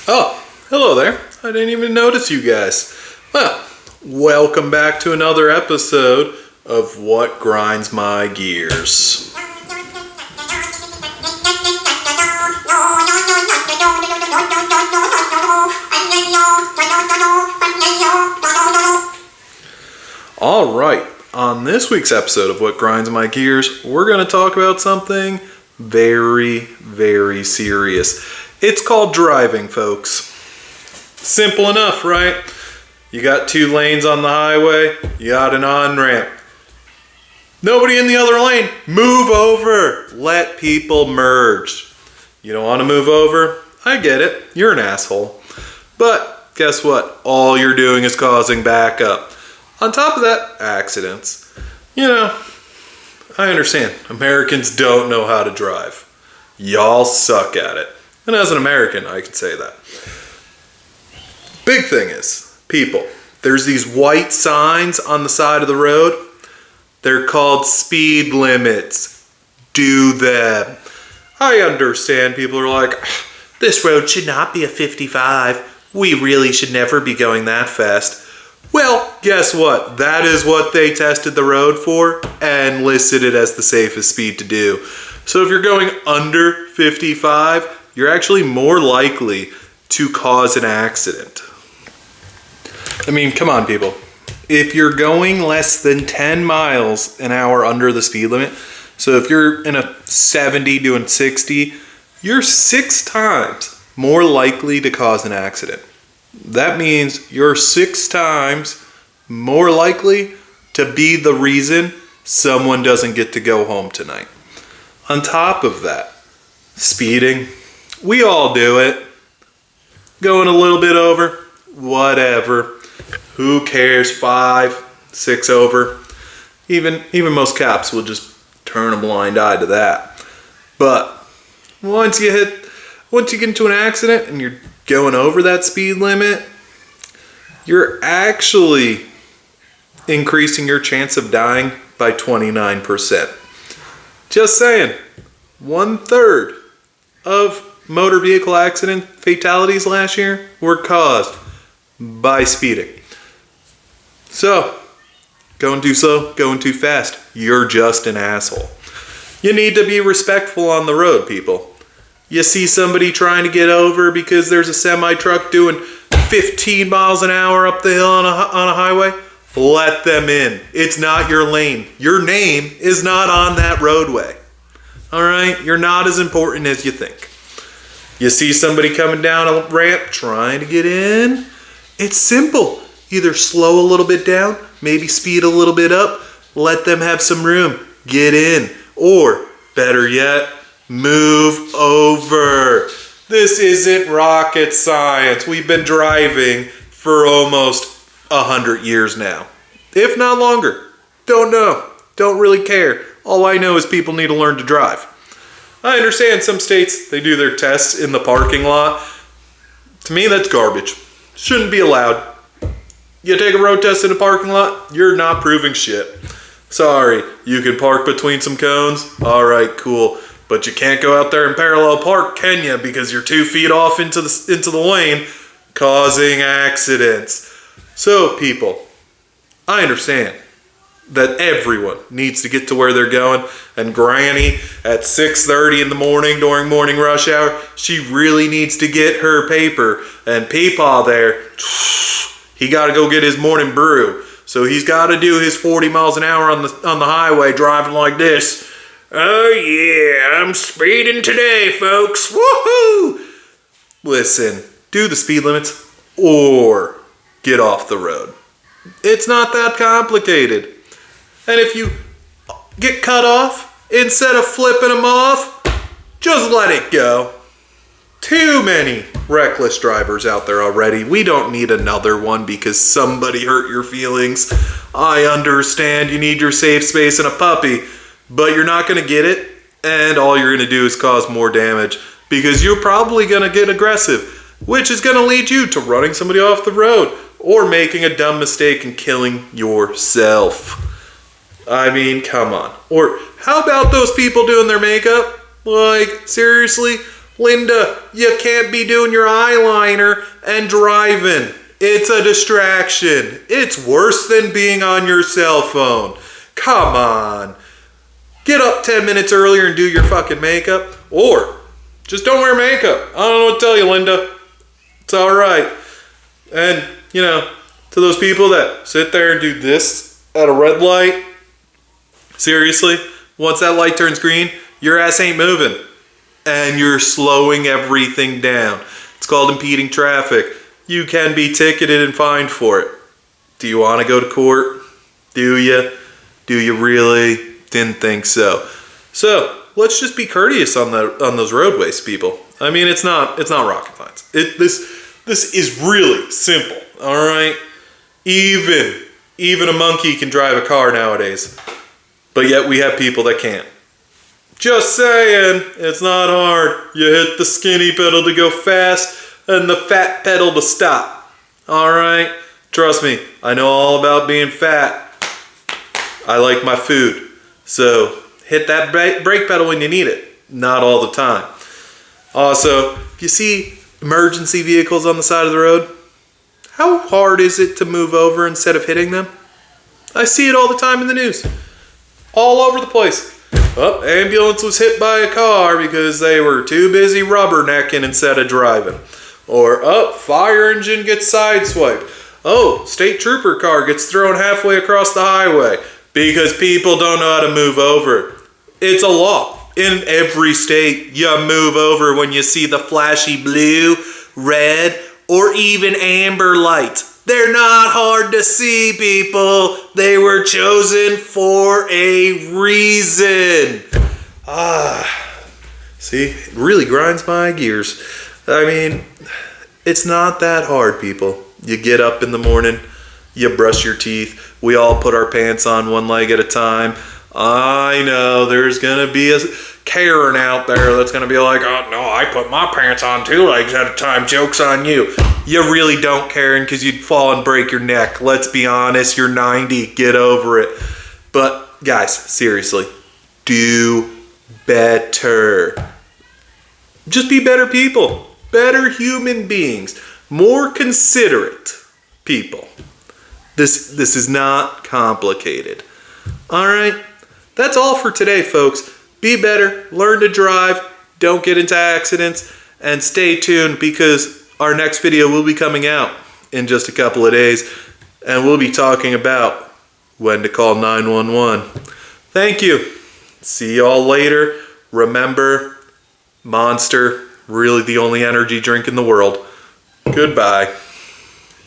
Oh, hello there. I didn't even notice you guys. Well, welcome back to another episode of What Grinds My Gears. All right, on this week's episode of What Grinds My Gears, we're going to talk about something very, very serious. It's called driving, folks. Simple enough, right? You got 2 lanes on the highway, you got an on-ramp. Nobody in the other lane, move over. Let people merge. You don't want to move over? I get it, you're an asshole. But guess what? All you're doing is causing backup. On top of that, accidents. You know, I understand. Americans don't know how to drive. Y'all suck at it. And as an American, I can say that. Big thing is, people, there's these white signs on the side of the road. They're called speed limits. Do them. I understand people are like, this road should not be a 55. We really should never be going that fast. Well, guess what? That is what they tested the road for and listed it as the safest speed to do. So if you're going under 55, you're actually more likely to cause an accident. I mean, come on, people. If you're going less than 10 miles an hour under the speed limit, so if you're in a 70 doing 60, you're 6 times more likely to cause an accident. That means you're 6 times more likely to be the reason someone doesn't get to go home tonight. On top of that, speeding. We all do it. Going a little bit over, whatever. Who cares? 5, 6 over. Even most cops will just turn a blind eye to that. But once you get into an accident and you're going over that speed limit, you're actually increasing your chance of dying by 29%. Just saying, 1/3 of motor vehicle accident fatalities last year were caused by speeding. So, going too slow, going too fast, you're just an asshole. You need to be respectful on the road, people. You see somebody trying to get over because there's a semi-truck doing 15 miles an hour up the hill on a highway, let them in. It's not your lane. Your name is not on that roadway. All right? You're not as important as you think. You see somebody coming down a ramp trying to get in, it's simple. Either slow a little bit down, maybe speed a little bit up, let them have some room, get in. Or, better yet, move over. This isn't rocket science. We've been driving for almost 100 years now. If not longer. Don't know. Don't really care. All I know is people need to learn to drive. I understand some states, they do their tests in the parking lot. To me, that's garbage. Shouldn't be allowed. You take a road test in a parking lot, you're not proving shit. Sorry, you can park between some cones. All right, cool. But you can't go out there and parallel park, can you? Because you're 2 feet off into the lane, causing accidents. So, people, I understand that everyone needs to get to where they're going, and Granny at 6:30 in the morning during morning rush hour, she really needs to get her paper. And Peepaw there, he got to go get his morning brew. So he's got to do his 40 miles an hour on the highway driving like this. Oh yeah, I'm speeding today, folks. Woohoo! Listen, do the speed limits or get off the road. It's not that complicated. And if you get cut off, instead of flipping them off, just let it go. Too many reckless drivers out there already. We don't need another one because somebody hurt your feelings. I understand you need your safe space and a puppy, but you're not going to get it, and all you're going to do is cause more damage because you're probably going to get aggressive, which is going to lead you to running somebody off the road or making a dumb mistake and killing yourself. I mean, come on. Or how about those people doing their makeup? Like, seriously? Linda, you can't be doing your eyeliner and driving. It's a distraction. It's worse than being on your cell phone. Come on. Get up 10 minutes earlier and do your fucking makeup. Or just don't wear makeup. I don't know what to tell you, Linda. It's all right. And, to those people that sit there and do this at a red light, seriously, once that light turns green, your ass ain't moving. And you're slowing everything down. It's called impeding traffic. You can be ticketed and fined for it. Do you want to go to court? Do you? Do you really? Didn't think so. So let's just be courteous on those roadways, people. I mean, it's not rocket science. This is really simple. All right. Even a monkey can drive a car nowadays, but yet we have people that can't. Just saying, it's not hard. You hit the skinny pedal to go fast and the fat pedal to stop. All right? Trust me, I know all about being fat. I like my food. So hit that brake pedal when you need it, not all the time. Also, if you see emergency vehicles on the side of the road, how hard is it to move over instead of hitting them? I see it all the time in the news. All over the place. Oh, ambulance was hit by a car because they were too busy rubbernecking instead of driving. Or, fire engine gets sideswiped. Oh, state trooper car gets thrown halfway across the highway because people don't know how to move over. It's a law. In every state, you move over when you see the flashy blue, red, or even amber lights. They're not hard to see, people. They were chosen for a reason. See, it really grinds my gears. I mean, it's not that hard, people. You get up in the morning, you brush your teeth. We all put our pants on one leg at a time. I know there's going to be a Karen out there that's going to be like, oh, no, I put my pants on 2 legs at a time. Joke's on you. You really don't, Karen, because you'd fall and break your neck. Let's be honest. You're 90. Get over it. But, guys, seriously, do better. Just be better people. Better human beings. More considerate people. This is not complicated. All right? That's all for today, folks. Be better, learn to drive, don't get into accidents, and stay tuned because our next video will be coming out in just a couple of days, and we'll be talking about when to call 911. Thank you. See y'all later. Remember, Monster, really the only energy drink in the world. Goodbye.